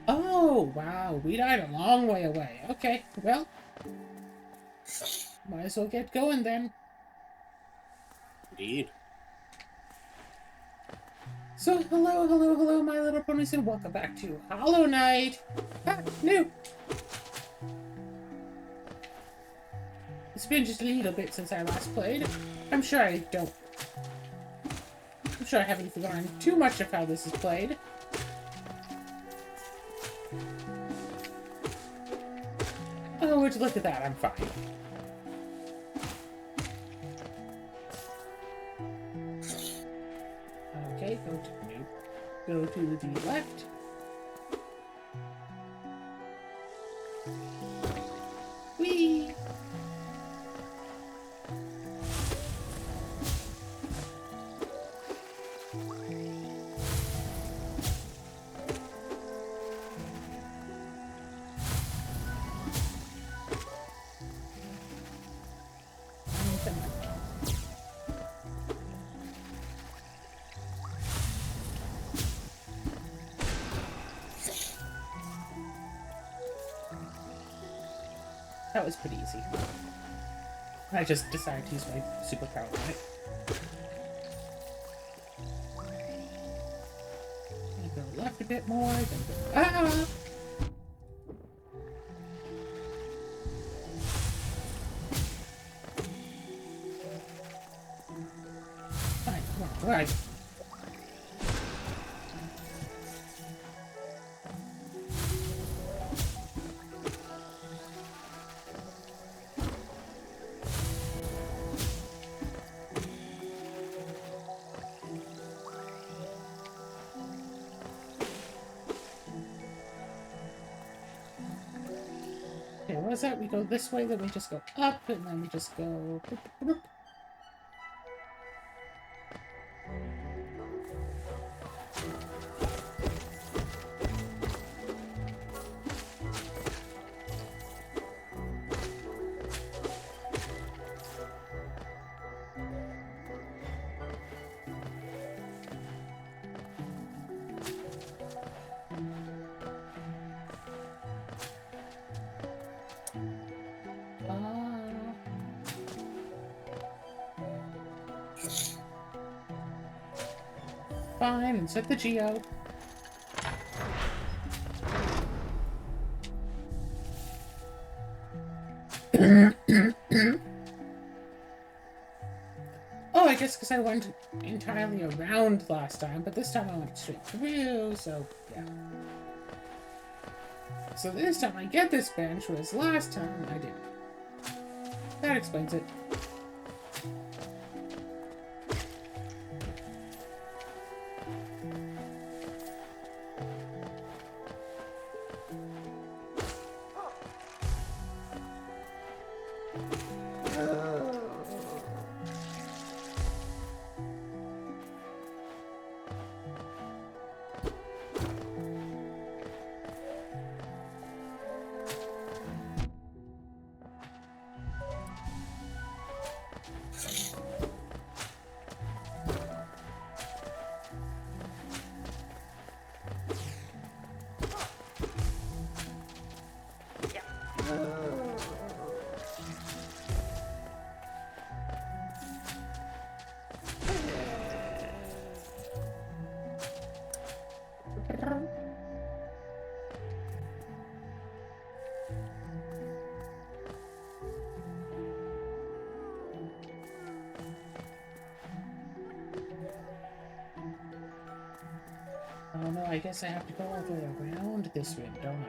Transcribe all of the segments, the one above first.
Oh, wow, we died a long way away. Okay, well, might as well get going then. Indeed. So, hello, hello, hello, my little ponies, and welcome back to Hollow Knight. Ah, new. It's been just a little bit since I last played. I'm sure I don't. I'm sure I haven't forgotten too much of how this is played. Oh, would you look at that? I'm fine. Okay, go to the left. Whee! That was pretty easy. I just decided to use my superpower on it. Go left a bit more, then go... Ah! Fine, come on, right. Okay, what is that? We go this way, then we just go up, and then we just go... Boop, boop, boop. Fine, and set the geo. Oh, I guess because I went entirely around last time, but this time I went straight through, so yeah. So this time I get this bench, whereas last time I didn't. That explains it. Oh no, I guess I have to go all the way around this way, don't I?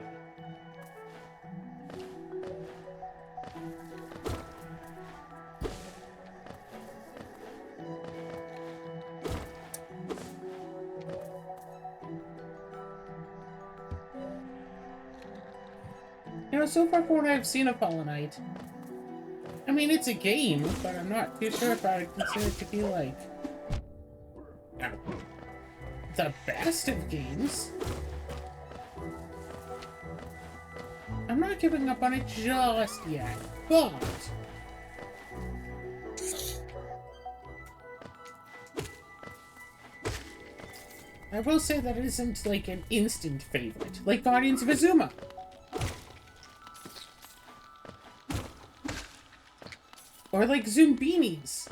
You know, so far from what I've seen of Hollow Knight, I mean, it's a game, but I'm not too sure if I would consider it to be, like, uh, the best of games. I'm not giving up on it just yet, but... I will say that it isn't, like, an instant favorite. Like Guardians of Azuma. Or like Zoombinis.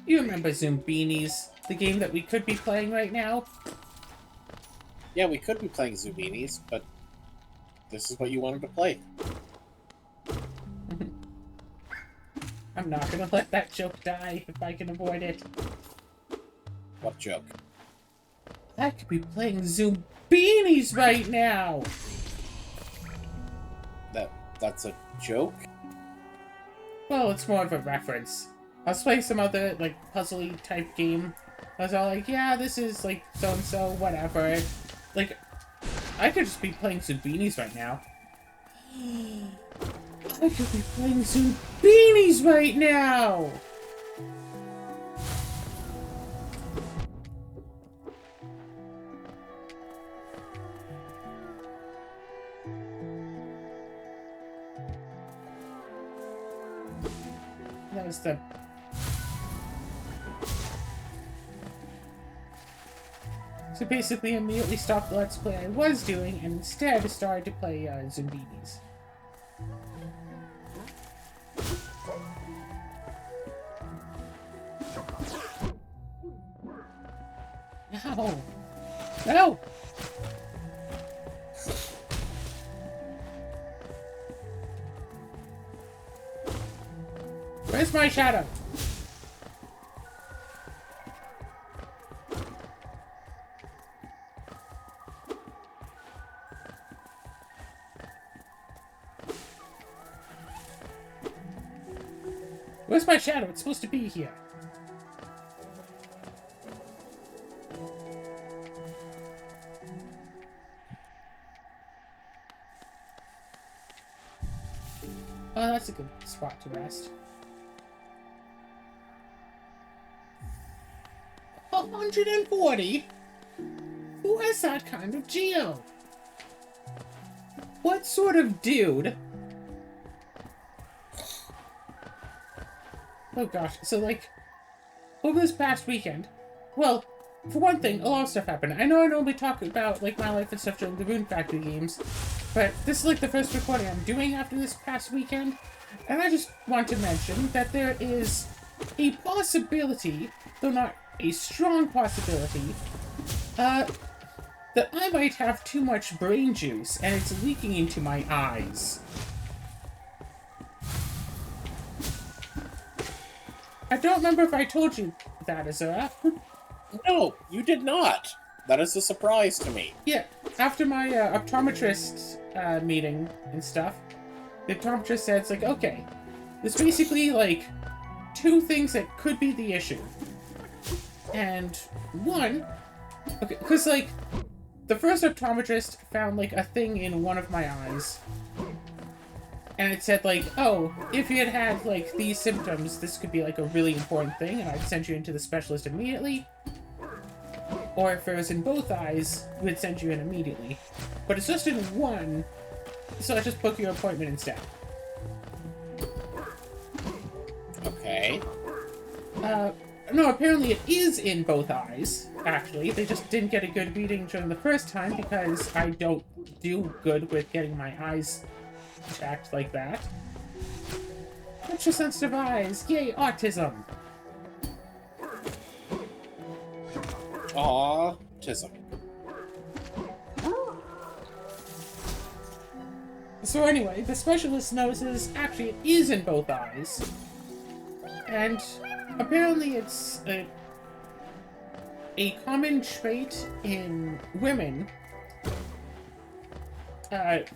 You remember Zoombinis? The game that we could be playing right now? Yeah, we could be playing Zubinis, but this is what you wanted to play. I'm not gonna let that joke die if I can avoid it. What joke? I could be playing Zoombinis right now! That's a joke? Well, it's more of a reference. I was playing some other, like, puzzly type game. I was all like, yeah, this is, like, so-and-so, whatever. Like, I could just be playing Zoombinis right now. I could be playing Zoombinis right now! That was the... So basically, immediately stopped the Let's Play I was doing, and instead started to play Zoombinis. No! No! Where's my shadow? Where's my shadow? It's supposed to be here. Oh, that's a good spot to rest. 140? Who has that kind of geo? What sort of dude? Oh gosh, so like, over this past weekend, well, for one thing, a lot of stuff happened. I know I normally talk about, like, my life and stuff during the Rune Factory games, but this is, like, the first recording I'm doing after this past weekend, and I just want to mention that there is a possibility, though not a strong possibility, that I might have too much brain juice, and it's leaking into my eyes. I don't remember if I told you that, Azura. No, you did not. That is a surprise to me. Yeah, after my optometrist meeting and stuff, the optometrist said, it's like, okay, there's basically, like, two things that could be the issue. And one, okay, because, like, the first optometrist found, like, a thing in one of my eyes. And it said, like, oh, if you had had, like, these symptoms, this could be, like, a really important thing, and I'd send you into the specialist immediately. Or if it was in both eyes, we'd send you in immediately. But it's just in one, so I just book your appointment instead. Okay. No, apparently it is in both eyes, actually. They just didn't get a good reading during the first time because I don't do good with getting my eyes checked like that. Ultra sensitive eyes! Yay, autism! Autism. So anyway, the specialist notices actually it is in both eyes. And apparently it's a common trait in women that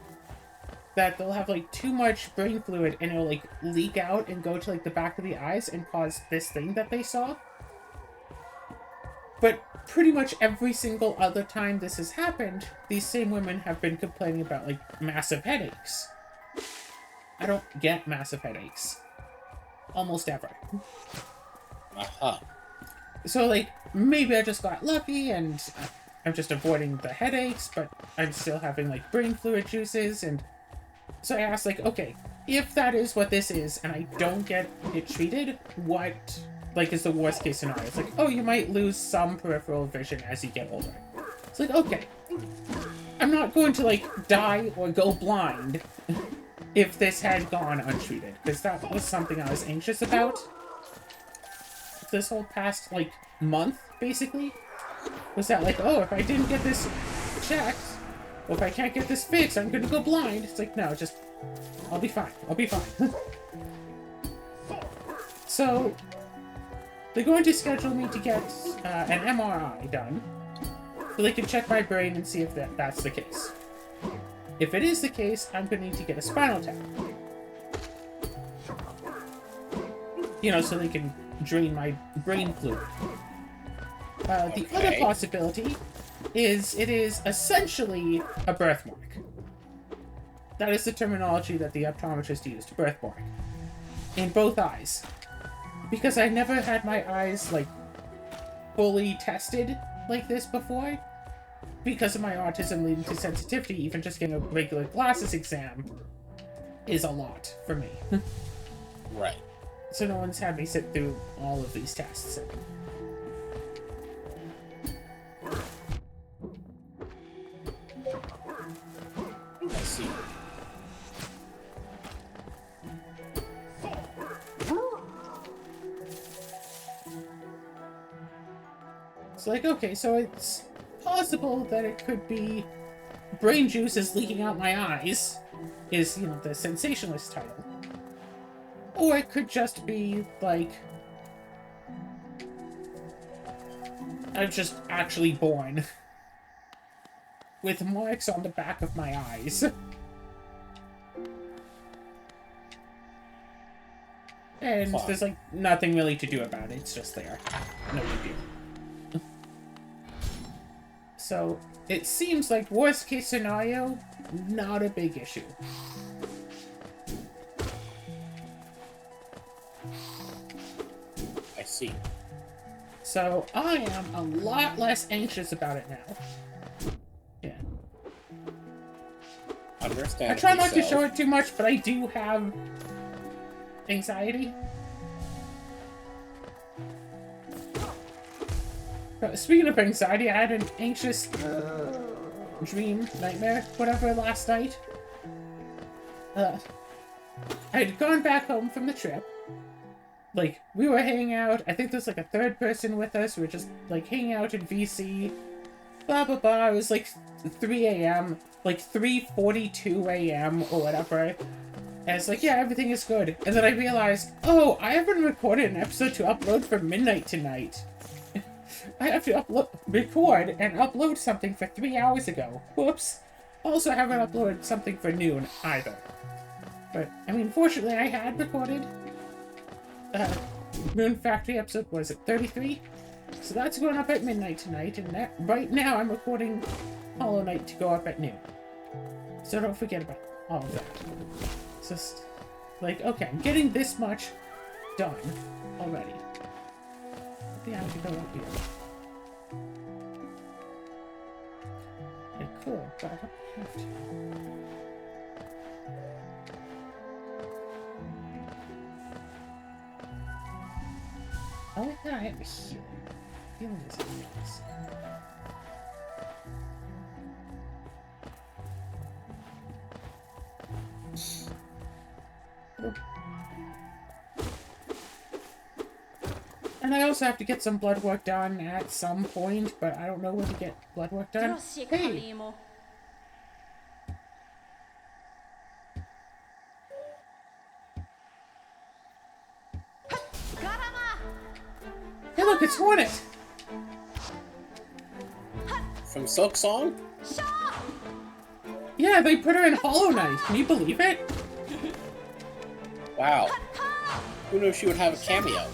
they'll have, like, too much brain fluid and it'll, like, leak out and go to, like, the back of the eyes and cause this thing that they saw. But pretty much every single other time this has happened, these same women have been complaining about, like, massive headaches. I don't get massive headaches. Almost ever. Uh-huh. So, like, maybe I just got lucky and I'm just avoiding the headaches, but I'm still having, like, brain fluid juices, and so I asked, like, okay, if that is what this is and I don't get it treated, what, like, is the worst case scenario? It's like, oh, you might lose some peripheral vision as you get older. It's like, okay, I'm not going to, like, die or go blind if this had gone untreated, because that was something I was anxious about this whole past, like, month, basically. Was that, like, oh, if I didn't get this checked, or if I can't get this fixed, I'm gonna go blind. It's like, no, just, I'll be fine. I'll be fine. So, they're going to schedule me to get an MRI done, so they can check my brain and see if that's the case. If it is the case, I'm going to need to get a spinal tap. You know, so they can drain my brain fluid. The other possibility is it is essentially a birthmark. That is the terminology that the optometrist used, birthmark. In both eyes. Because I never had my eyes, like, fully tested like this before. Because of my autism leading to sensitivity, even just getting a regular glasses exam is a lot for me. Right. So no one's had me sit through all of these tests. I see. It's like, okay, so it's possible that it could be brain juice is leaking out my eyes, is, you know, the sensationalist title. Or it could just be, like, I'm just actually born with marks on the back of my eyes. And there's, like, nothing really to do about it. It's just there. No big deal. So, it seems like worst case scenario, not a big issue. I see. So, I am a lot less anxious about it now. Yeah. Understand. I try not to show it too much, but I do have anxiety. Speaking of anxiety, I had an anxious dream, nightmare, whatever, last night. I had gone back home from the trip. Like, we were hanging out. I think there's, like, a third person with us. We were just, like, hanging out in VC. Blah, blah, blah. It was, like, 3 a.m. Like, 3:42 a.m. or whatever. And it's like, yeah, everything is good. And then I realized, oh, I haven't recorded an episode to upload for midnight tonight. I have to record and upload something for 3 hours ago. Whoops. Also, I haven't uploaded something for noon either. But, I mean, fortunately, I had recorded Moon Factory episode, what is it, 33? So that's going up at midnight tonight, and that, right now I'm recording Hollow Knight to go up at noon. So don't forget about all of that. It's just, like, okay, I'm getting this much done already. Yeah, I have to go up here. Okay, cool, but I don't have to. I like that I have a healing. Healing is nice. And I also have to get some blood work done at some point, but I don't know when to get blood work done. Hey! Hey, look, it's Hornet! From Silk Song? Yeah, they put her in Hollow Knight. Can you believe it? Wow. Who knew she would have a cameo?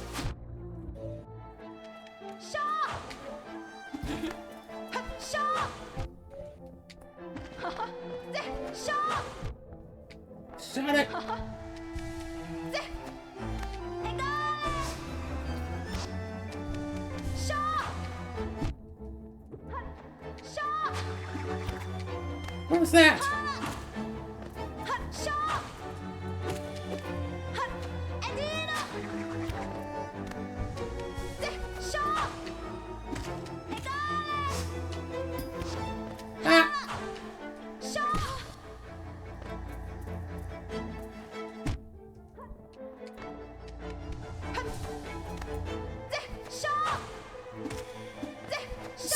Shut it! What was that?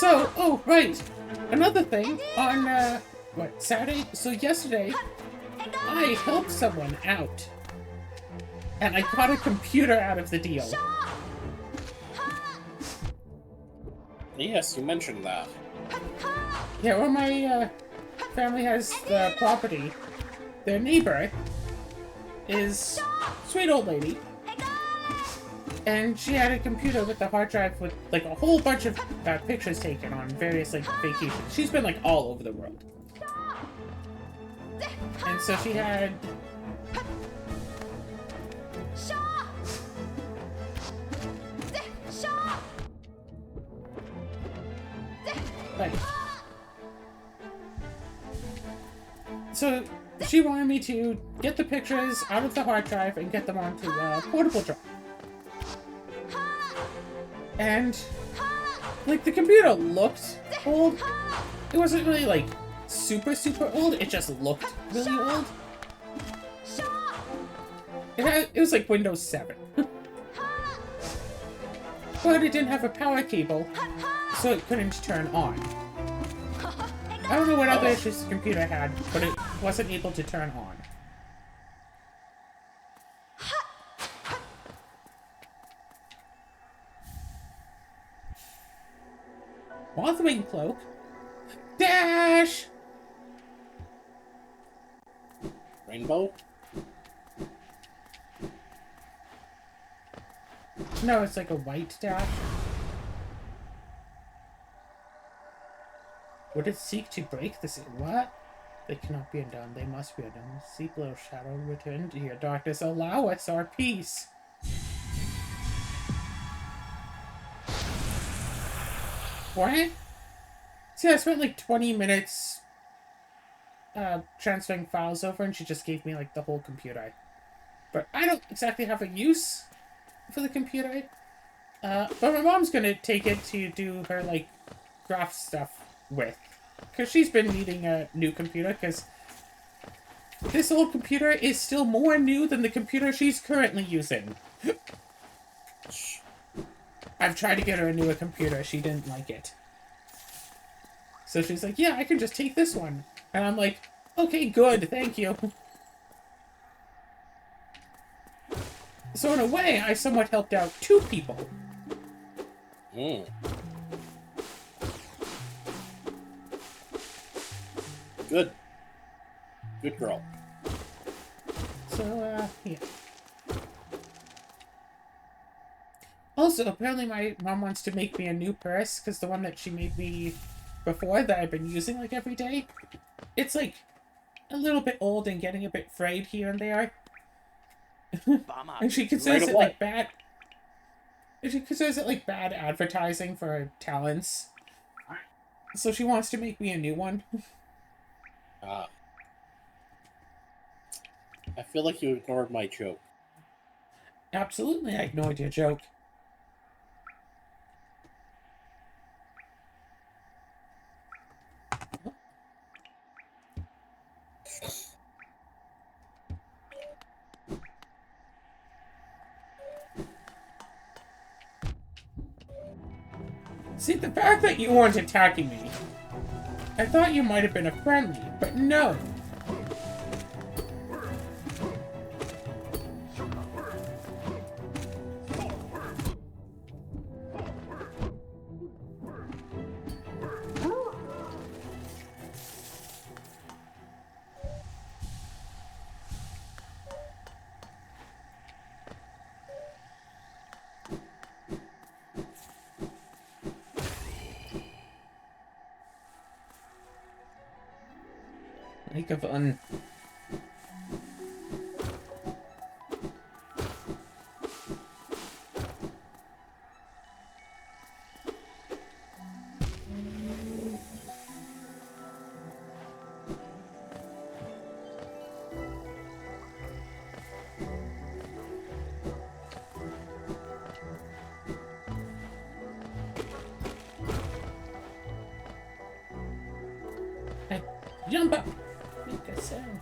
So, oh, right. Another thing, on, what, Saturday? So yesterday, I helped someone out. And I got a computer out of the deal. Yes, you mentioned that. Yeah, well, my, family has the property. Their neighbor is a sweet old lady. And she had a computer with a hard drive with, like, a whole bunch of pictures taken on various, like, vacations. She's been, like, all over the world. And so she had... Like... So, she wanted me to get the pictures out of the hard drive and get them onto the portable drive. And, like, the computer looked old. It wasn't really, like, super, super old. It just looked really old. It was, like, Windows 7. But it didn't have a power cable, so it couldn't turn on. I don't know what other issues the computer had, but it wasn't able to turn on. Mothwing cloak? Dash! Rainbow? No, it's like a white dash. Would it seek to break the sea? What? They cannot be undone. They must be undone. See below shadow, return to your darkness. Allow us our peace. What? See, I spent like 20 minutes transferring files over, and she just gave me like the whole computer. But I don't exactly have a use for the computer. But my mom's gonna take it to do her like graph stuff with, because she's been needing a new computer, because this old computer is still more new than the computer she's currently using. I've tried to get her a newer computer. She didn't like it. So she's like, yeah, I can just take this one. And I'm like, okay, good, thank you. So in a way, I somewhat helped out two people. Mm. Good. Good girl. So, yeah. Also, apparently my mom wants to make me a new purse, because the one that she made me before that I've been using, like, every day, it's, like, a little bit old and getting a bit frayed here and there. And she considers it, like, bad... She considers it, like, bad advertising for her talents. So she wants to make me a new one. Ah. I feel like you ignored my joke. Absolutely, I ignored your joke. See, the fact that you weren't attacking me, I thought you might have been a friendly, but no. Make a fun. Hey, jump up! Make a sound.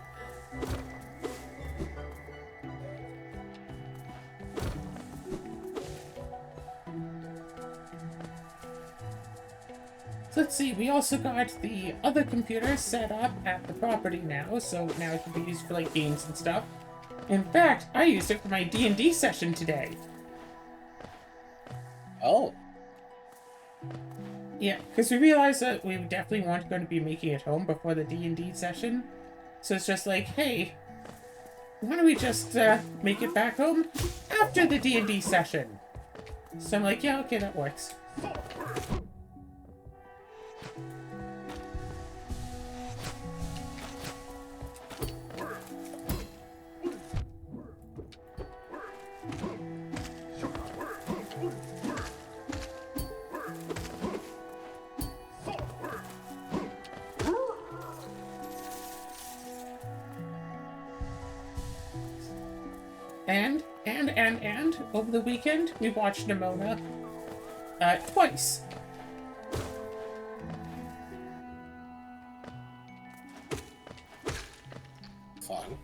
let's see, we also got the other computer set up at the property now, so now it can be used for, like, games and stuff. In fact, I used it for my D&D session today. Oh. Yeah, because we realized that we definitely weren't going to be making it home before the D&D session. So it's just like, hey, why don't we just make it back home after the D&D session? So I'm like, yeah, okay, that works. And over the weekend, we watched Nimona twice. Fun.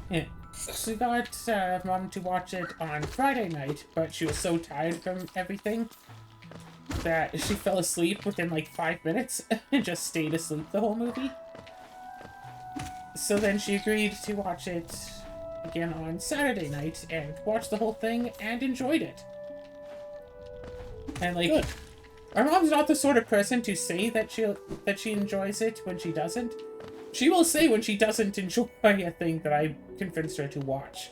Yeah. So we got Mom to watch it on Friday night, but she was so tired from everything that she fell asleep within like 5 minutes and just stayed asleep the whole movie. So then she agreed to watch it again on Saturday night and watched the whole thing and enjoyed it. And like, Good. our mom's not the sort of person to say that she enjoys it when she doesn't. She will say when she doesn't enjoy a thing that I convinced her to watch.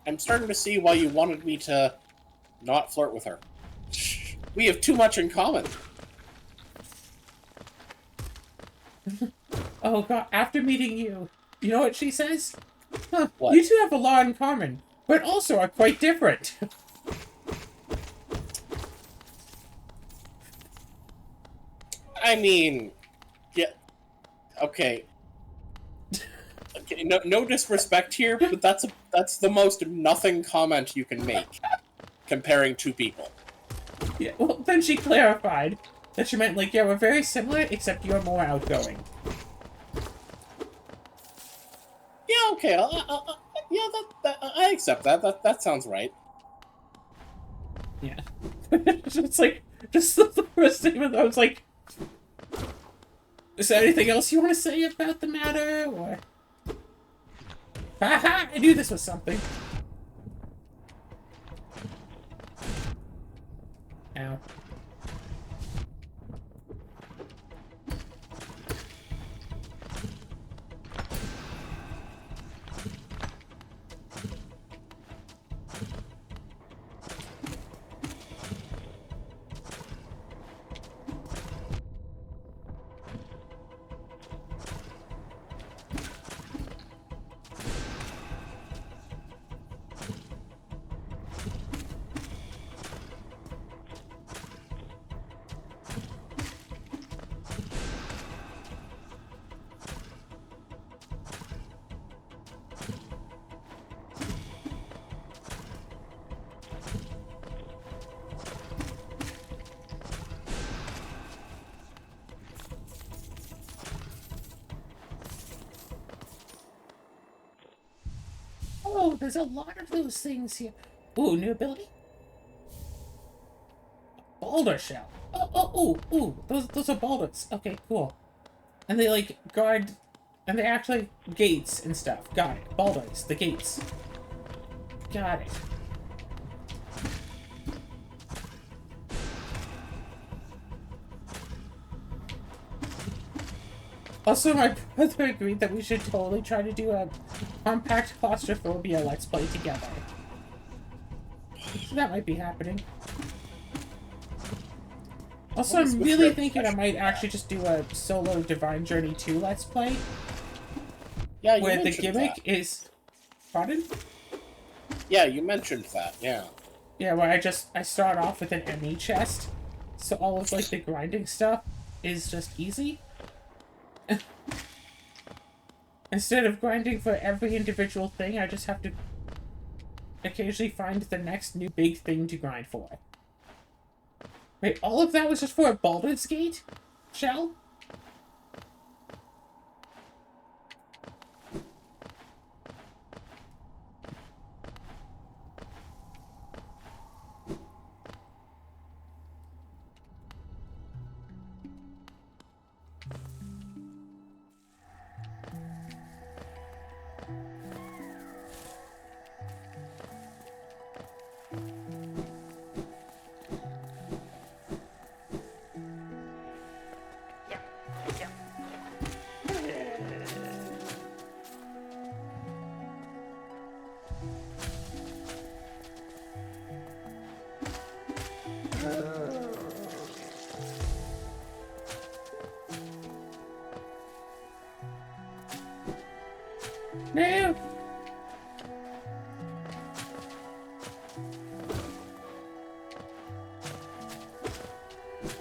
I'm starting to see why you wanted me to not flirt with her. We have too much in common. Oh god, after meeting you, you know what she says? Huh, What? you two have a lot in common, but also are quite different. I mean, yeah, okay. Okay, no disrespect here, but that's the most nothing comment you can make comparing two people. Yeah, well, then she clarified that she meant, like, yeah, we're very similar, except you're more outgoing. Yeah, okay, yeah, I accept that. That sounds right. Yeah. It's like, just the first statement, I was like, is there anything else you want to say about the matter, or... Haha! I knew this was something. Ow. Oh, there's a lot of those things here. Ooh, new ability? Boulder shell. Ooh. Those are boulders. Okay, cool. And they, like, guard... And they actually... Gates and stuff. Got it. Boulders. The gates. Got it. Also, my brother agreed that we should totally try to do a compact claustrophobia let's play together. So that might be happening. Also, I'm really thinking I might actually just do a solo Divine Journey 2 let's play. Yeah, you where the mentioned gimmick that. is... Pardon? Yeah, you mentioned that, yeah. Yeah, where I start off with an ME chest, so all of, like, the grinding stuff is just easy. Instead of grinding for every individual thing, I just have to occasionally find the next new big thing to grind for. Wait, all of that was just for a Baldur's Gate shell? No!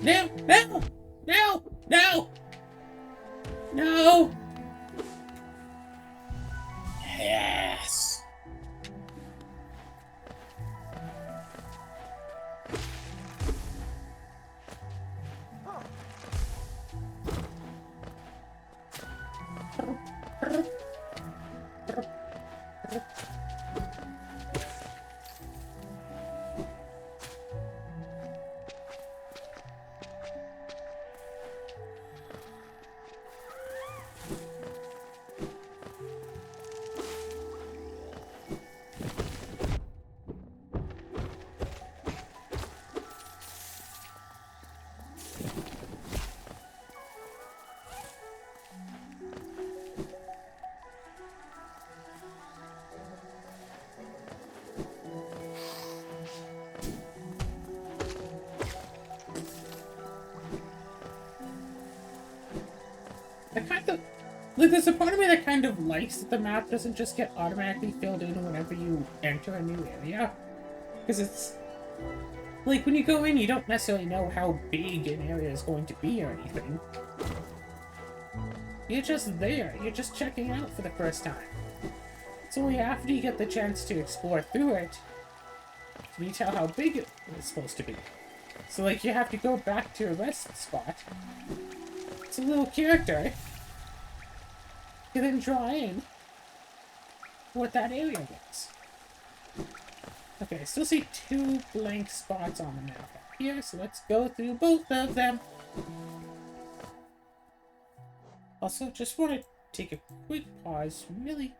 No! No! No! No! No! Yes. I kind of... Like, there's a part of me that kind of likes that the map doesn't just get automatically filled in whenever you enter a new area. Because it's... Like, when you go in, you don't necessarily know how big an area is going to be or anything. You're just there. You're just checking out for the first time. It's only after you get the chance to explore through it can you tell how big it is supposed to be. So, like, you have to go back to your rest spot. It's a little character. You then draw in what that area is. Okay, I still see 2 blank spots on the map up here, so let's go through both of them. Also, just want to take a quick pause really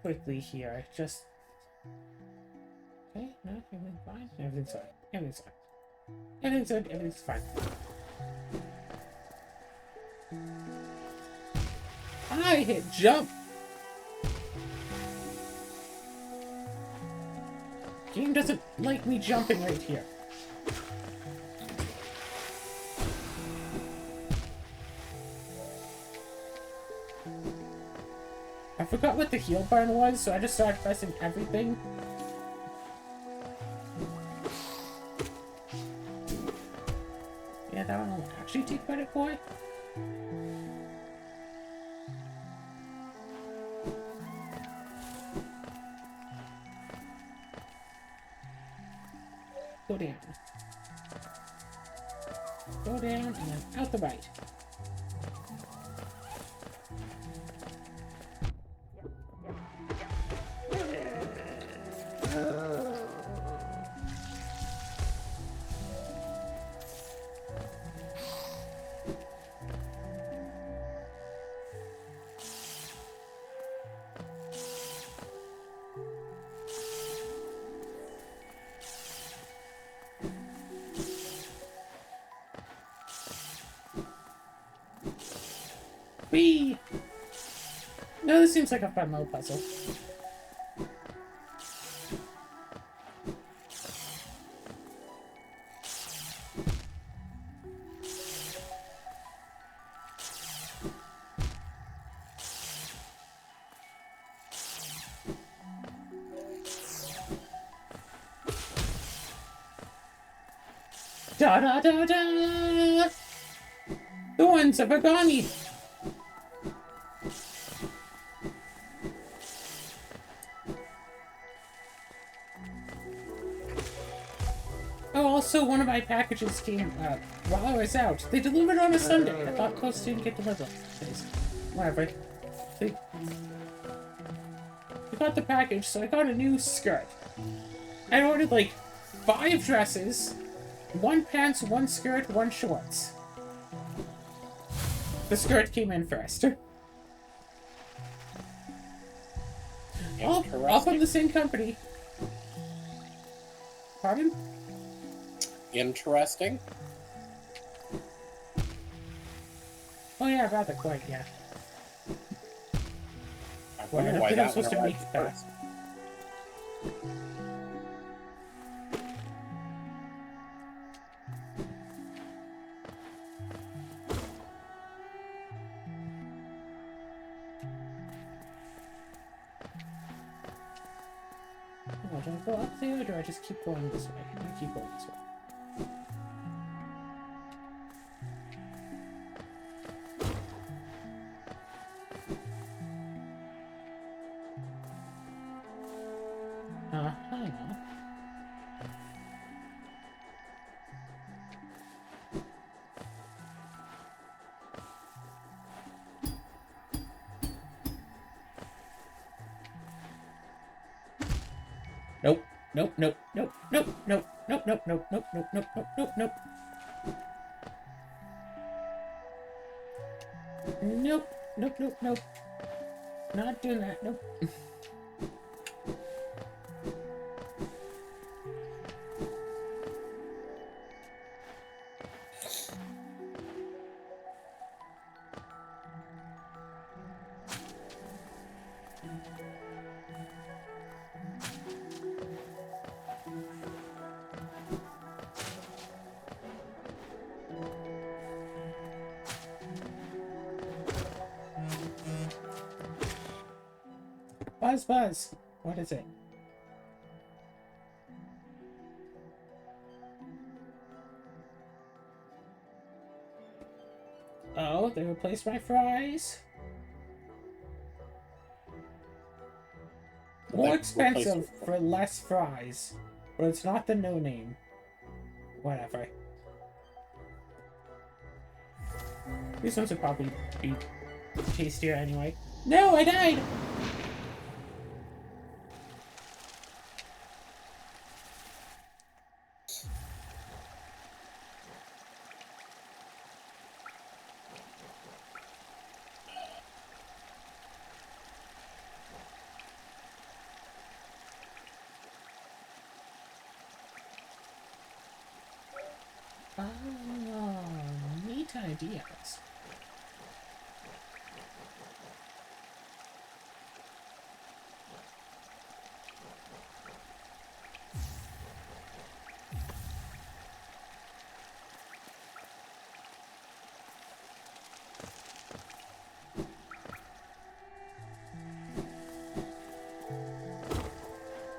quickly here. Just... Okay, no, everything's fine. Everything's fine. Everything's fine. Everything's good. Everything's fine. I hit jump! Game doesn't like me jumping right here. I forgot what the heal button was, so I just started pressing everything. Yeah, that one I'll actually take credit for. Go down. Go down and then out the right. Whee! No, this seems like a fun little puzzle. Da da da da! Thorns of Agani! Oh, also, one of my packages came while I was out. They delivered on a Sunday. I thought posts didn't get delivered. Whatever. They got the package, so I got a new skirt. I ordered like 5 dresses, 1 pants, 1 skirt, 1 shorts. The skirt came in first. All from the same company. Pardon? Interesting. Oh yeah, rather quite, yeah. I wonder why that supposed to make first. Do I go up there, or do I just keep going this way? I keep going this way. Hang on. Nope. Nope, nope, nope, nope, nope, nope, nope, nope, nope, nope, nope, nope, nope, nope. Nope, nope, nope, nope. Not doing that, nope. Buzz, buzz. What is it? Oh, they replaced my fries? More expensive for less fries. But it's not the no name. Whatever. These ones would probably be tastier anyway. No, I died! Oh, neat ideas.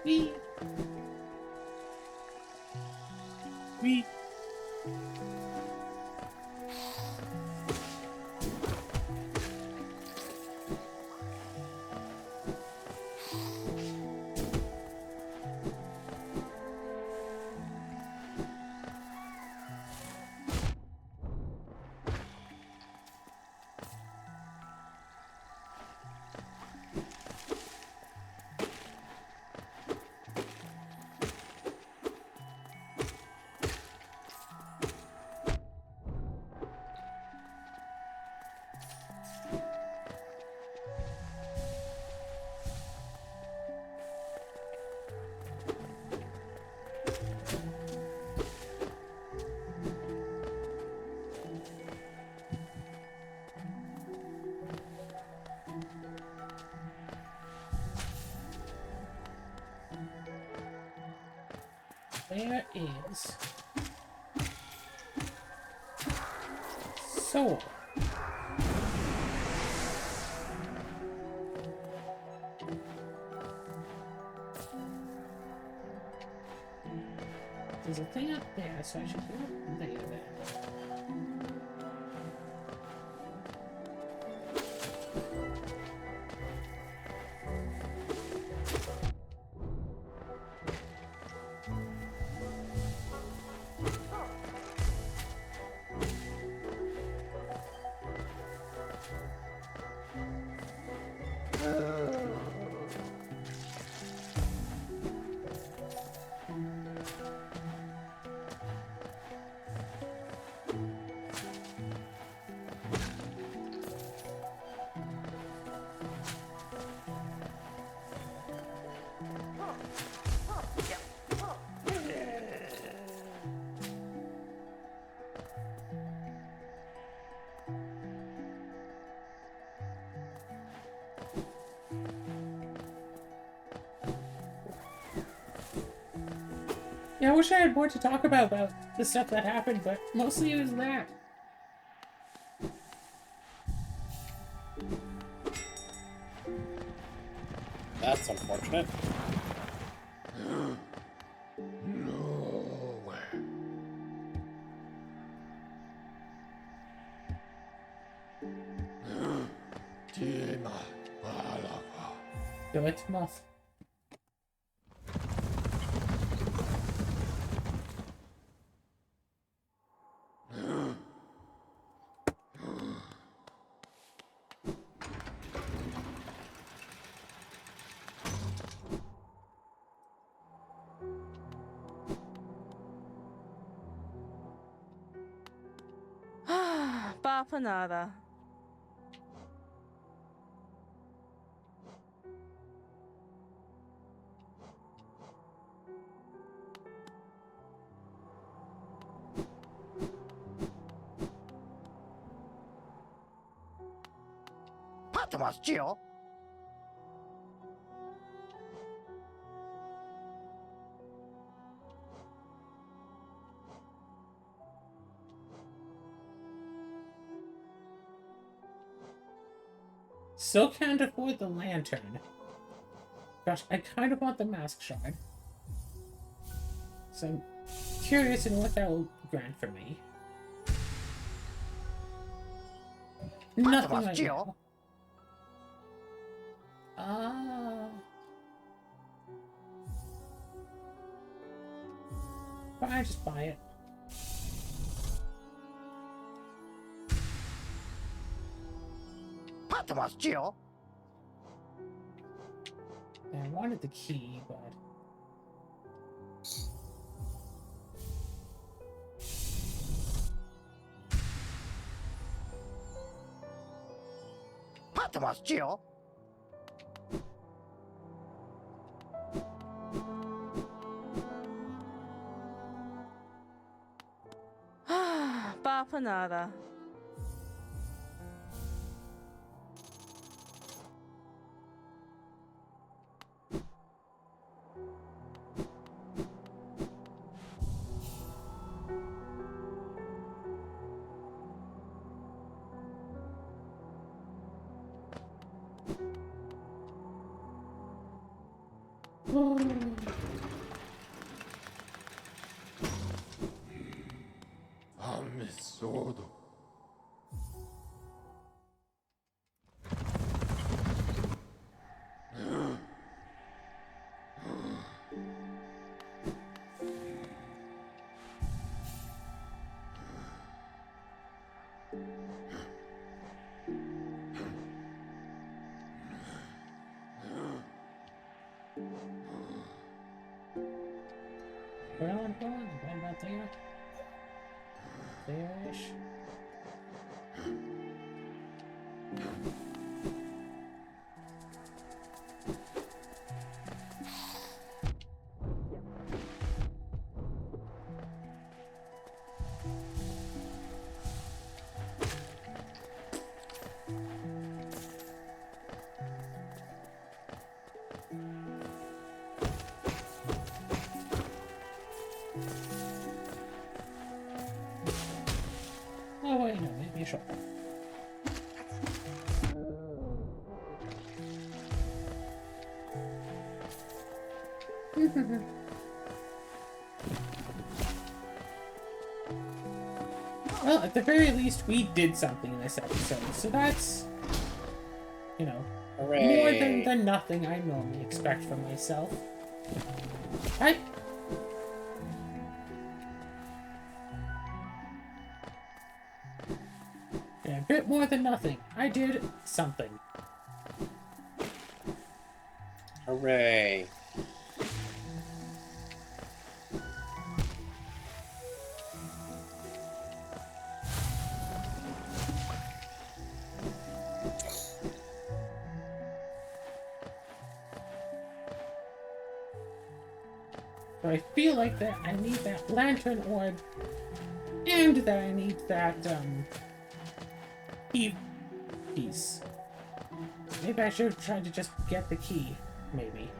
Wee. Wee. There is soul. There's a thing up there, so I should go up there then. Yeah, I wish I had more to talk about the stuff that happened, but mostly it was that. That's unfortunate. Do it, moth. Bapanada. Patmos, Still can't afford the lantern. Gosh, I kind of want the mask shard. So I'm curious in what that will grant for me. Nothing right now. Ah. Fine, just buy it. Patmos, I wanted the key, but... Patmos, Bapanada. Amisodo. Where am I going? Right about there? There-ish? Oh wait, no, maybe a shortcut. Well, at the very least, we did something in this episode, so that's, you know, Hooray. more than the nothing I normally expect from myself. I... Yeah, a bit more than nothing. I did something. Hooray. So I feel like that I need that lantern orb, and that I need that, key piece. Maybe I should have tried to just get the key, maybe.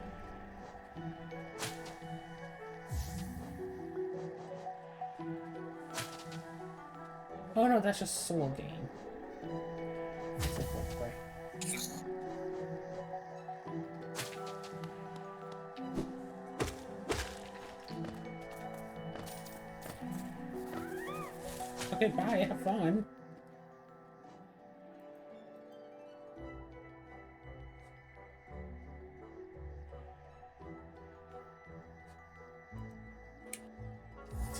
Oh no, that's just soul gain. Okay, bye, have fun.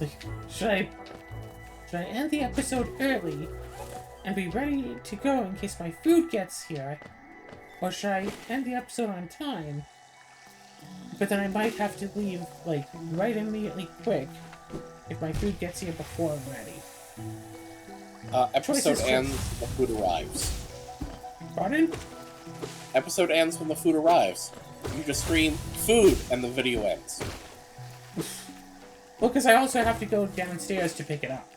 like, should I end the episode early and be ready to go in case my food gets here? Or should I end the episode on time? But then I might have to leave, like, right immediately quick if my food gets here before I'm ready. Episode Choices ends when the food arrives. Pardon? Episode ends when the food arrives. You just scream food and the video ends. Well, because I also have to go downstairs to pick it up.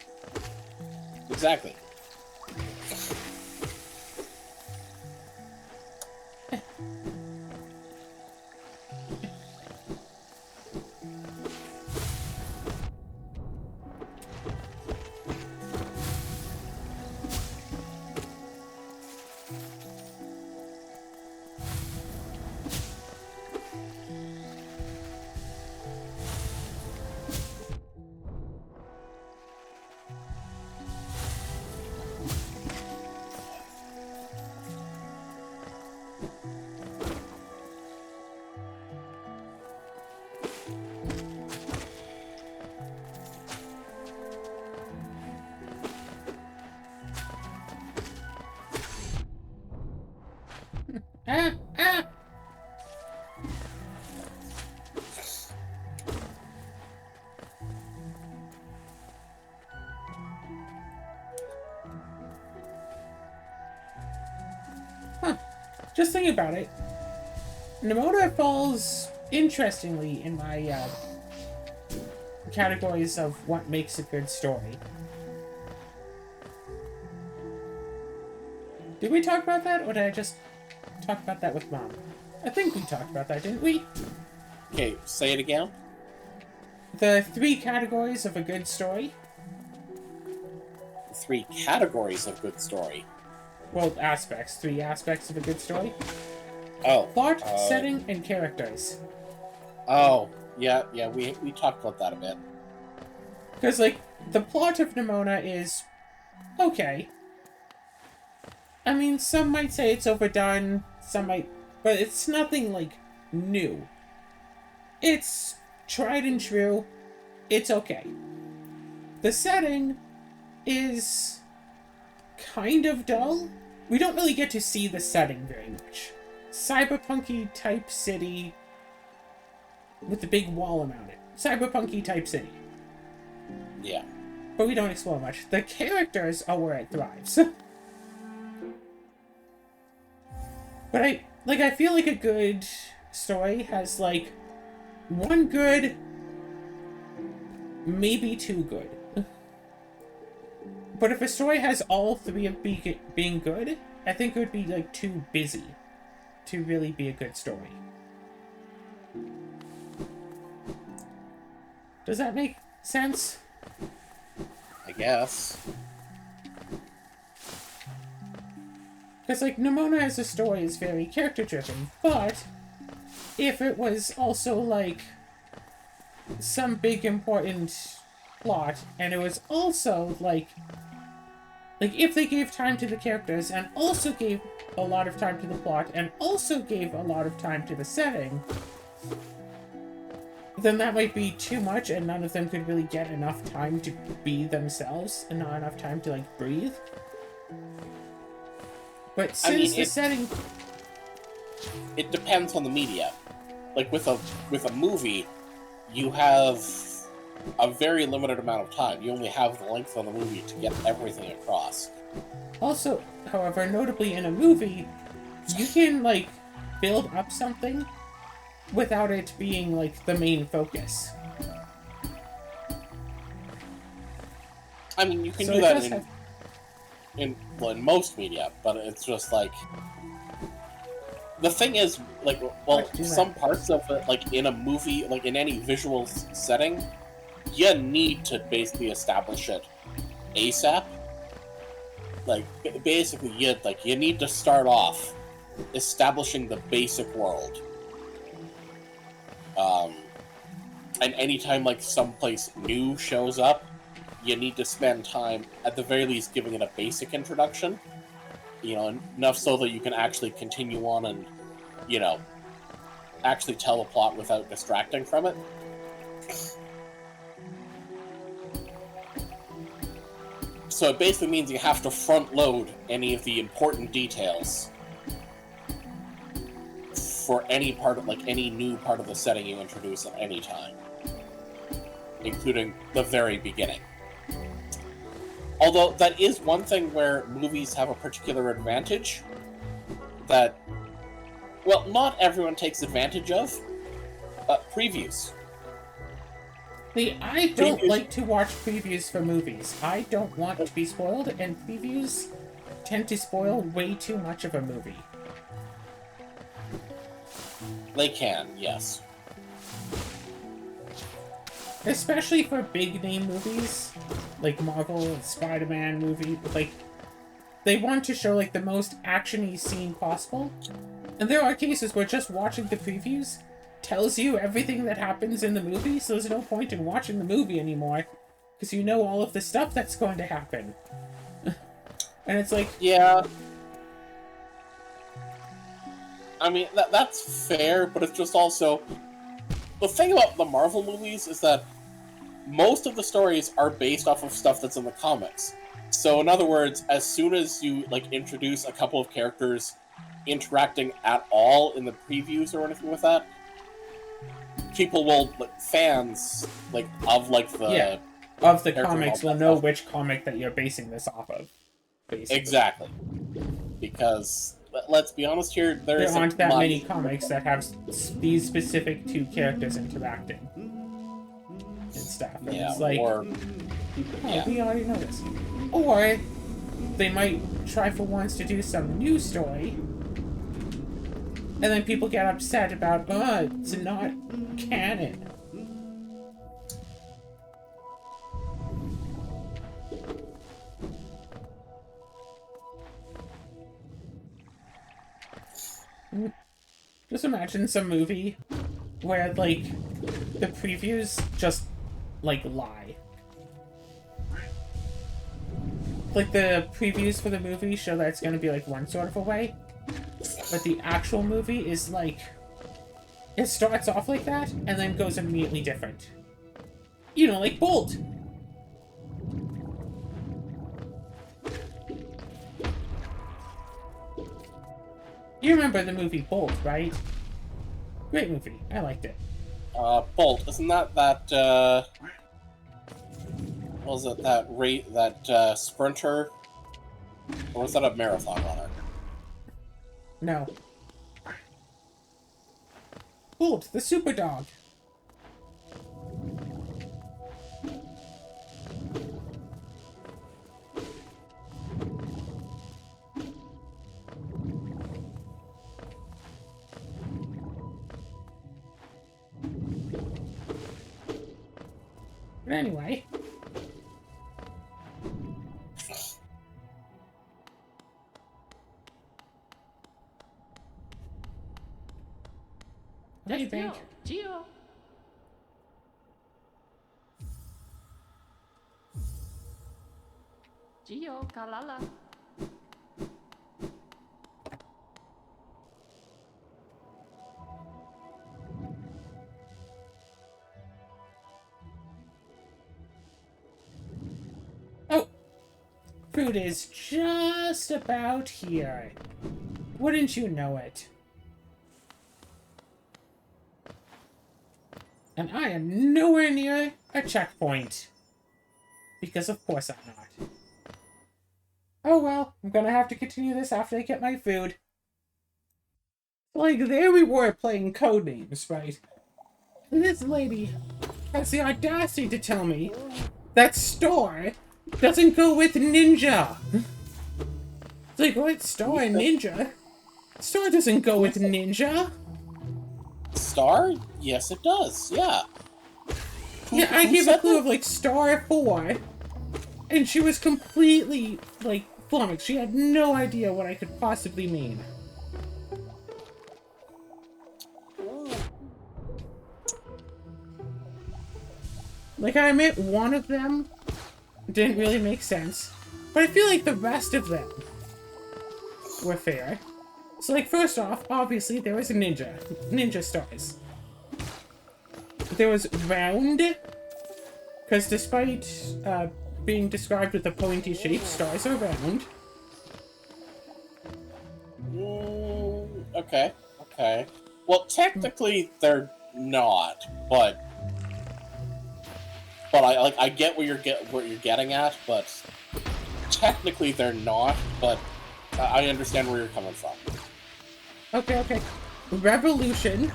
Exactly. Ah! Ah! Huh. Just thinking about it, Nemona falls interestingly in my categories of what makes a good story. Did we talk about that, or did I just talk about that with Mom? I think we talked about that, didn't we? Okay, say it again. The 3 categories of a good story. 3 categories of good story. Well, aspects. 3 aspects of a good story. Oh. Plot, setting, and characters. Oh, yeah, we talked about that a bit. Because, like, the plot of Nemona is okay. I mean, some might say it's overdone, some might... But it's nothing, like, new. It's tried and true. It's okay. The setting is kind of dull. We don't really get to see the setting very much. Cyberpunky type city with the big wall around it. Cyberpunky type city. Yeah. But we don't explore much. The characters are where it thrives. But I feel like a good story has, like, 1 good, maybe 2 good. But if a story has all 3 of being good, I think it would be, like, too busy to really be a good story. Does that make sense? I guess. Because, like, Nemona as a story is very character-driven, but if it was also, like, some big important plot, and it was also, like, if they gave time to the characters, and also gave a lot of time to the plot, and also gave a lot of time to the setting, then that might be too much, and none of them could really get enough time to be themselves, and not enough time to, like, breathe. But since the setting... It depends on the media. Like, with a movie, you have a very limited amount of time. You only have the length of the movie to get everything across. Also, however, notably in a movie, you can, like, build up something without it being, like, the main focus. I mean, you can So do it that does have... in most media, but it's just like... The thing is, like, well, some parts of it, like, in a movie, like, in any visual setting, you need to basically establish it ASAP. Like, basically, you need to start off establishing the basic world. And anytime, like, someplace new shows up, you need to spend time, at the very least, giving it a basic introduction. You know, enough so that you can actually continue on and, you know, actually tell the plot without distracting from it. So it basically means you have to front load any of the important details for any part of, like, any new part of the setting you introduce at any time, including the very beginning. Although that is one thing where movies have a particular advantage that, well, not everyone takes advantage of. Previews. See, I don't Previews. like to watch previews for movies. I don't want to be spoiled, and previews tend to spoil way too much of a movie. They can, yes. Especially for big name movies, like Marvel, Spider-Man movie, like, they want to show, like, the most action-y scene possible. And there are cases where just watching the previews tells you everything that happens in the movie, so there's no point in watching the movie anymore, because you know all of the stuff that's going to happen. And it's like... Yeah. I mean, that's fair, but it's just also... The thing about the Marvel movies is that most of the stories are based off of stuff that's in the comics. So, in other words, as soon as you, like, introduce a couple of characters interacting at all in the previews or anything with that, people will, like, fans, like, of, like, the... Yeah, of the character comics will model know stuff. which comic that you're basing this off of, basically. Exactly. Because, let's be honest here, there There isn't aren't that much... many comics that have these specific two characters interacting. And stuff. And Yeah, it's like, or... oh, yeah. we already know this. Or they might try for once to do some new story, and then people get upset about, it's not canon. Just imagine some movie where, like, the previews just, like, lie. Like, the previews for the movie show that it's gonna be, like, one sort of a way, but the actual movie is, like, it starts off like that, and then goes immediately different. You know, like Bolt! You remember the movie Bolt, right? Great movie. I liked it. Bolt, isn't that, what was it, that sprinter? Or was that a marathon runner? No. Bolt, the super dog. But anyway. What do you think? Gio. Gio, Kalala. Oh! Food is just about here. Wouldn't you know it? And I am nowhere near a checkpoint. Because of course I'm not. Oh well, I'm gonna have to continue this after I get my food. Like, there we were playing Codenames, right? And this lady has the audacity to tell me that Star doesn't go with Ninja. It's like, what? Star and Ninja? Star doesn't go with Ninja. Star? Yes, it does. Yeah. Yeah, I Who gave a said clue that? of, like, Star 4, and she was completely, like, flummoxed. She had no idea what I could possibly mean. Like, I admit one of them didn't really make sense, but I feel like the rest of them were fair. So, like, first off, obviously, there was a ninja stars. There was round, because despite being described with the pointy shape. Stars are round. Okay. Okay. Well, technically they're not, but I get what you're getting at, but technically they're not. But I understand where you're coming from. Okay, okay. Revolution.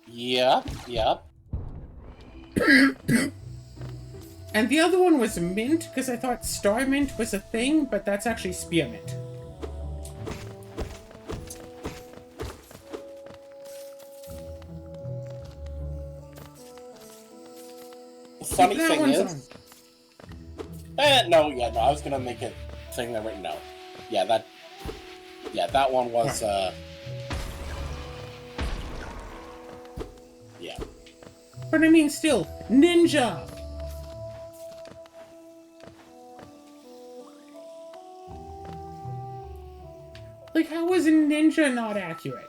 Yeah, yeah. And the other one was mint, because I thought star mint was a thing, but that's actually spearmint. The funny That thing one's is... no, I was gonna make a thing that right now. Yeah, that one was, yeah. But I mean, still, ninja! Like, how is a ninja not accurate?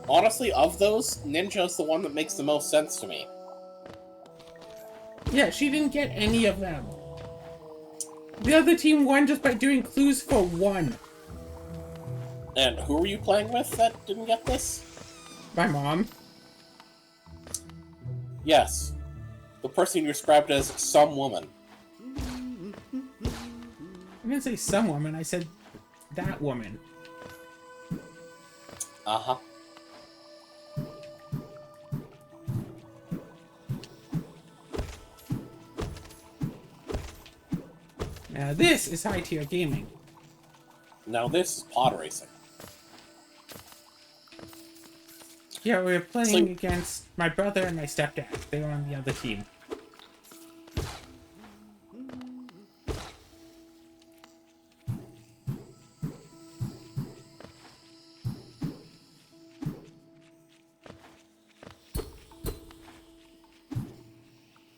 Honestly, of those, Ninja's the one that makes the most sense to me. Yeah, she didn't get any of them. The other team won just by doing clues for one. And who were you playing with that didn't get this? My mom. Yes. The person you described as some woman. I didn't say some woman, I said that woman. Uh-huh. Now this is high-tier gaming. Now this is pod racing. Yeah, we were playing So- against my brother and my stepdad. They were on the other team.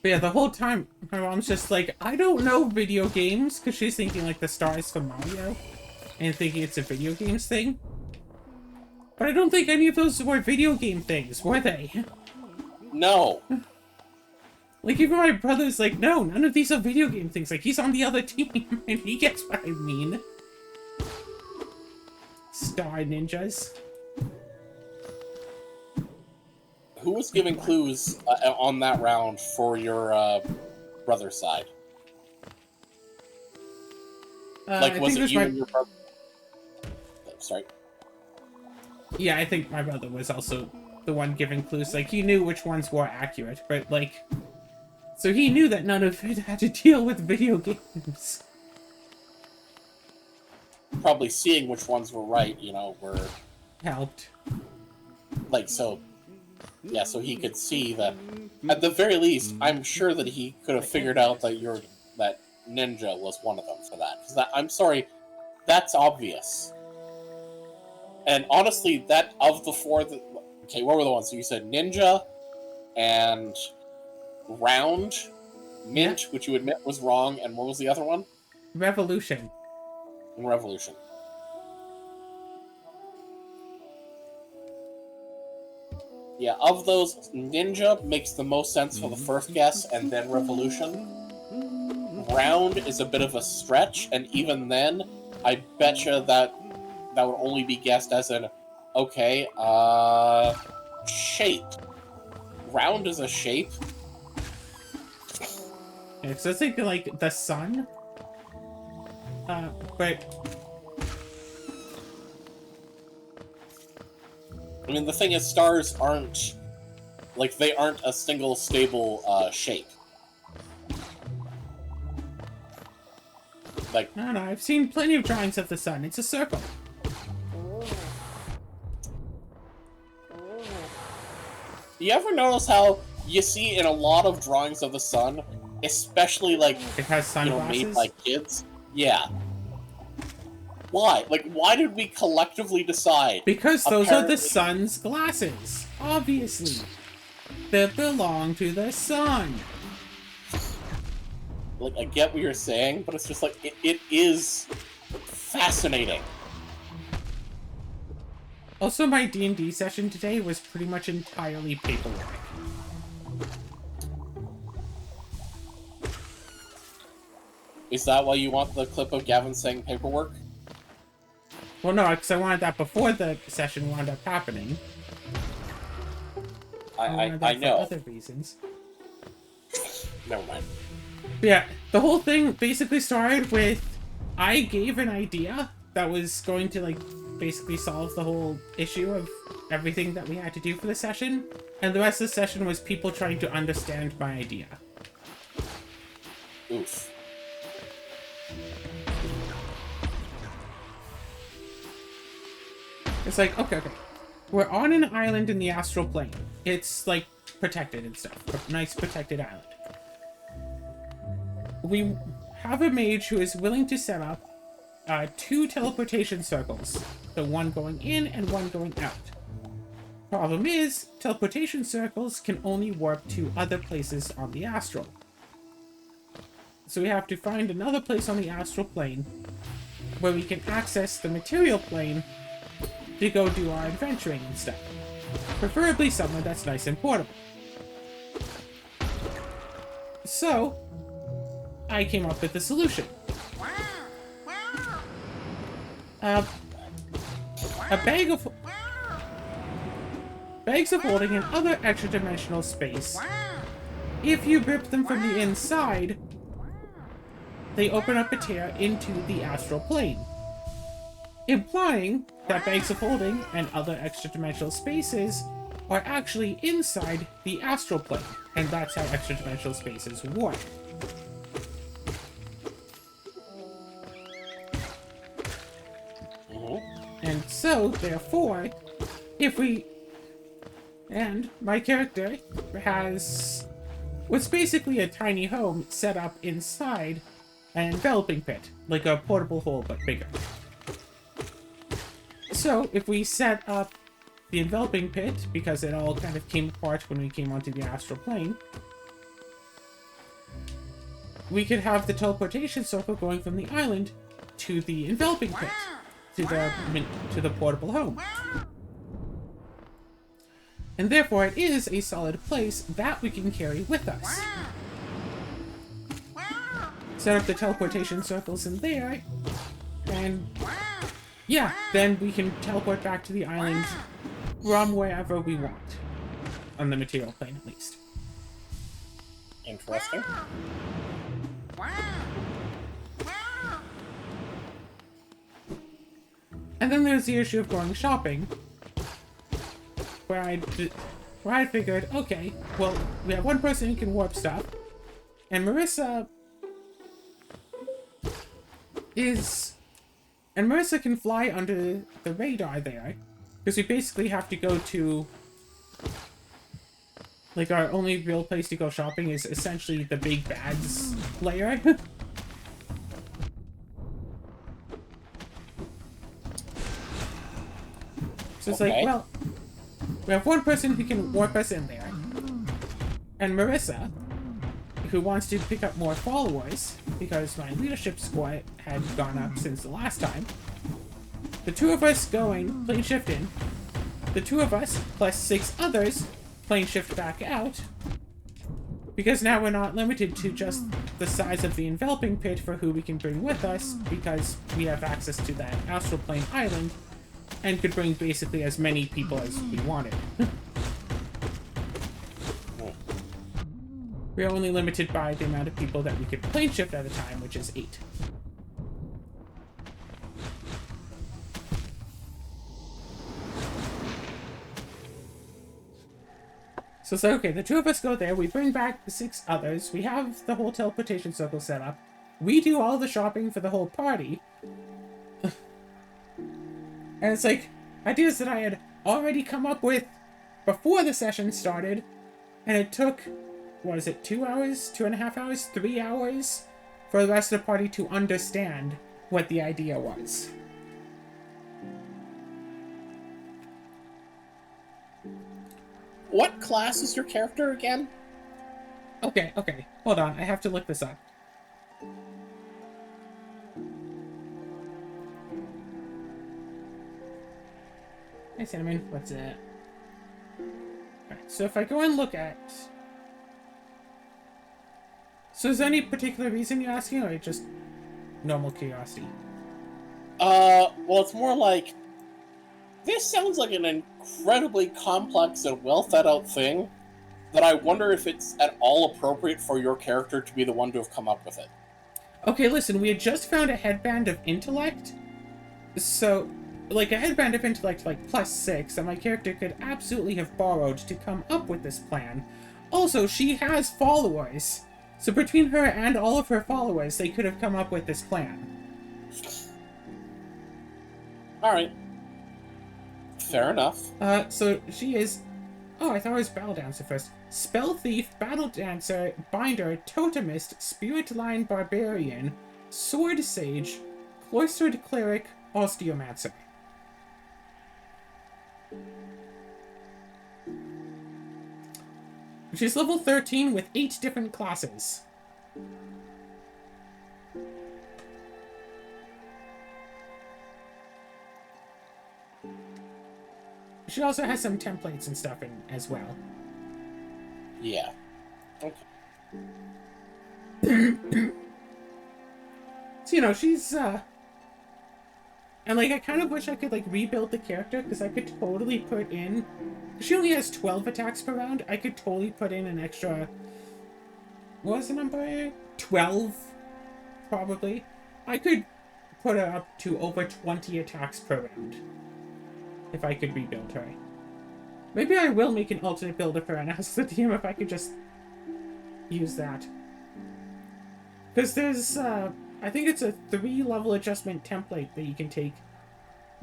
But yeah, the whole time, my mom's just like, I don't know video games, because she's thinking like the stars from Mario, and thinking it's a video games thing. But I don't think any of those were video game things, were they? No. Like, even my brother's like, no, none of these are video game things. Like, he's on the other team, and he gets what I mean. Star ninjas. Who was giving clues on that round for your brother's side? Like, I was think it you my... and your brother? Sorry. Yeah, I think my brother was also the one giving clues. Like, he knew which ones were accurate, but, like... So he knew that none of it had to deal with video games. Probably seeing which ones were right, you know, were... Helped. Like, so... Yeah, so he could see that... At the very least, I'm sure that he could have figured out that that Ninja was one of them for that. Because I'm sorry, that's obvious. And honestly, that of the four... Okay, what were the ones? So you said Ninja, and... Round, Mint, which you admit was wrong, and what was the other one? Revolution. And Revolution. Yeah, of those, Ninja makes the most sense for the first guess, and then Revolution. Round is a bit of a stretch, and even then, I betcha that would only be guessed as an, okay, shape. Round is a shape. Yeah, so I was thinking, like, the sun. But... I mean, the thing is, stars aren't... Like, they aren't a single, stable, shape. Like... I don't know, I've seen plenty of drawings of the sun. It's a circle. You ever notice how you see in a lot of drawings of the sun, especially, like, It has sunglasses. made by kids? Yeah. Why? Like, why did we collectively decide? Because those are the Apparently- sun's glasses. Obviously. They belong to the sun. Like, I get what you're saying, but it's just like, it is fascinating. Also, my D&D session today was pretty much entirely paperwork. Is that why you want the clip of Gavin saying paperwork? Well, no, because I wanted that before the session wound up happening. I that know. For other reasons. Never mind. But yeah, the whole thing basically started with I gave an idea that was going to, like, basically solve the whole issue of everything that we had to do for the session. And the rest of the session was people trying to understand my idea. Oof. It's like, okay. We're on an island in the astral plane. It's, like, protected and stuff. A nice protected island. We have a mage who is willing to set up 2 teleportation circles. So one going in and one going out. Problem is, teleportation circles can only warp to other places on the astral. So we have to find another place on the astral plane where we can access the material plane to go do our adventuring and stuff. Preferably somewhere that's nice and portable. So, I came up with a solution. A bag of... Bags of holding and other extra-dimensional space. If you rip them from the inside, they open up a tear into the astral plane, implying that bags of holding and other extra-dimensional spaces are actually inside the astral plane, and that's how extra-dimensional spaces work. And so, therefore, if we... And my character has what's basically a tiny home set up inside an enveloping pit, like a portable hole but bigger. So if we set up the enveloping pit, because it all kind of came apart when we came onto the astral plane, we could have the teleportation circle going from the island to the enveloping pit, to the portable home. And therefore it is a solid place that we can carry with us. Set up the teleportation circles in there, and yeah, then we can teleport back to the island from wherever we want. On the material plane, at least. Interesting. And then there's the issue of going shopping, where I figured, okay, well, we have one person who can warp stuff, and Marissa can fly under the radar there, because we basically have to go to, like, our only real place to go shopping is essentially the Big Bad's lair. So it's like, well, we have one person who can warp us in there, and Marissa, who wants to pick up more followers, because my leadership score had gone up since the last time. The 2 of us going, plane shift in, the 2 of us, plus 6 others, plane shift back out, because now we're not limited to just the size of the enveloping pit for who we can bring with us, because we have access to that astral plane island, and could bring basically as many people as we wanted. We are only limited by the amount of people that we could plane shift at a time, which is 8. So it's like, okay, the 2 of us go there, we bring back the 6 others, we have the whole teleportation circle set up, we do all the shopping for the whole party, and it's like, ideas that I had already come up with before the session started, and it took, what is it, 2 hours, 2.5 hours, 3 hours for the rest of the party to understand what the idea was. What class is your character again? Okay, hold on, I have to look this up. Hey Cinnamon, what's it? Alright, so if I go and look at... So is there any particular reason you're asking, or just normal curiosity? Well, it's more like, this sounds like an incredibly complex and well thought out thing that I wonder if it's at all appropriate for your character to be the one to have come up with it. Okay, listen, we had just found a headband of intellect, so, like, a headband of intellect, like, +6, that my character could absolutely have borrowed to come up with this plan. Also, she has followers, so between her and all of her followers, they could have come up with this plan. Alright. Fair enough. So she is... Oh, I thought it was Battle Dancer first. Spell Thief, Battle Dancer, Binder, Totemist, Spirit Line Barbarian, Sword Sage, Cloistered Cleric, Osteomancer. She's level 13 with 8 different classes. She also has some templates and stuff in as well. Yeah. Okay. So, you know, she's, and, like, I kind of wish I could, like, rebuild the character, because I could totally put in... She only has 12 attacks per round. I could totally put in an extra... What was the number? 12? Probably. I could put her up to over 20 attacks per round. If I could rebuild her. Maybe I will make an alternate build of her and ask the DM if I could just use that. Because there's, I think it's a 3-level adjustment template that you can take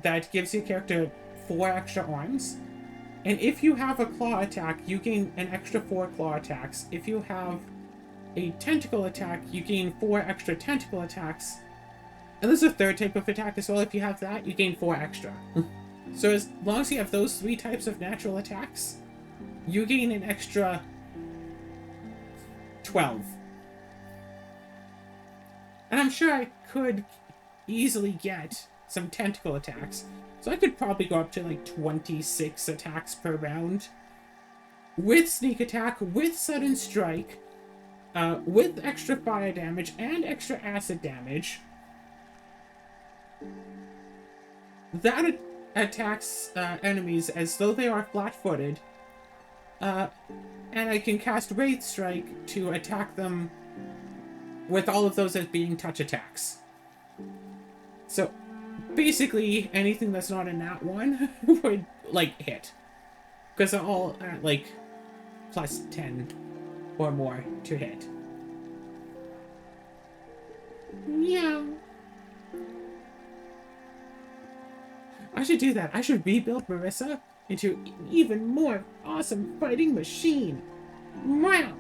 that gives your character 4 extra arms. And if you have a claw attack, you gain an extra 4 claw attacks. If you have a tentacle attack, you gain 4 extra tentacle attacks. And there's a 3rd type of attack as well. If you have that, you gain 4 extra. So as long as you have those 3 types of natural attacks, you gain an extra 12. And I'm sure I could easily get some tentacle attacks. So I could probably go up to like 26 attacks per round. With sneak attack, with sudden strike, with extra fire damage and extra acid damage. That attacks enemies as though they are flat-footed. And I can cast Wraith Strike to attack them with all of those as being touch attacks. So, basically, anything that's not in that one would, like, hit. Because they're all at, like, plus 10 or more to hit. Yeah. I should do that. I should rebuild Marissa into an even more awesome fighting machine. Wow.